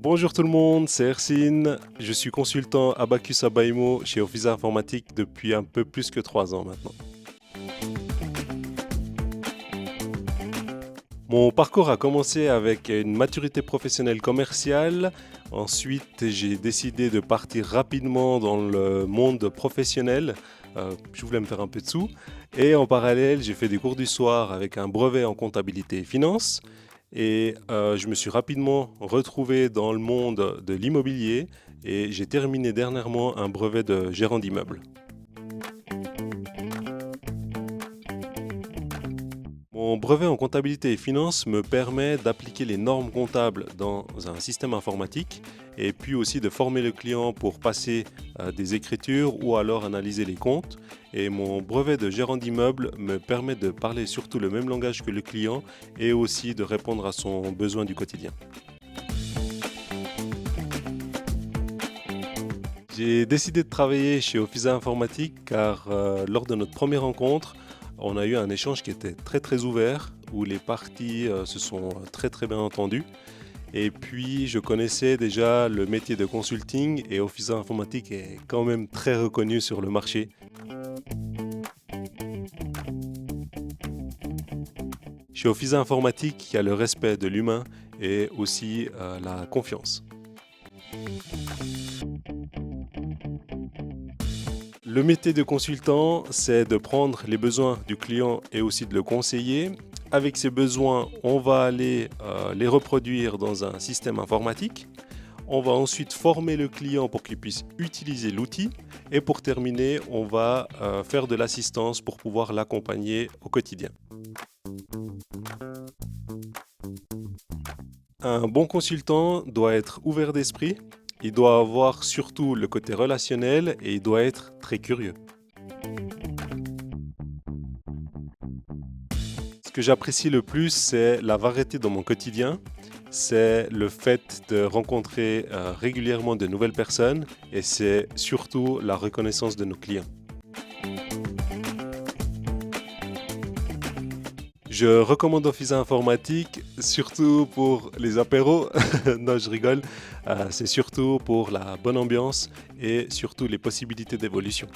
Bonjour tout le monde, c'est Ersin. Je suis consultant Abacus Abaimo chez Office Informatique depuis un peu plus que 3 ans maintenant. Mon parcours a commencé avec une maturité professionnelle commerciale. Ensuite, j'ai décidé de partir rapidement dans le monde professionnel. Je voulais me faire un peu de sous. Et en parallèle, j'ai fait des cours du soir avec un brevet en comptabilité et finance. Et je me suis rapidement retrouvé dans le monde de l'immobilier et j'ai terminé dernièrement un brevet de gérant d'immeuble. Mon brevet en comptabilité et finance me permet d'appliquer les normes comptables dans un système informatique et puis aussi de former le client pour passer des écritures ou alors analyser les comptes. Et mon brevet de gérant d'immeuble me permet de parler surtout le même langage que le client et aussi de répondre à son besoin du quotidien. J'ai décidé de travailler chez Office Informatique car lors de notre première rencontre, on a eu un échange qui était très très ouvert où les parties se sont très très bien entendues. Et puis je connaissais déjà le métier de consulting et Office Informatique est quand même très reconnu sur le marché. Chez Office Informatique, il y a le respect de l'humain et aussi la confiance. Le métier de consultant, c'est de prendre les besoins du client et aussi de le conseiller. Avec ces besoins, on va aller les reproduire dans un système informatique. On va ensuite former le client pour qu'il puisse utiliser l'outil. Et pour terminer, on va faire de l'assistance pour pouvoir l'accompagner au quotidien. Un bon consultant doit être ouvert d'esprit. Il doit avoir surtout le côté relationnel et il doit être très curieux. Ce que j'apprécie le plus, c'est la variété dans mon quotidien. C'est le fait de rencontrer régulièrement de nouvelles personnes et c'est surtout la reconnaissance de nos clients. Je recommande Office Informatique surtout pour les apéros. Non, je rigole. C'est surtout pour la bonne ambiance et surtout les possibilités d'évolution.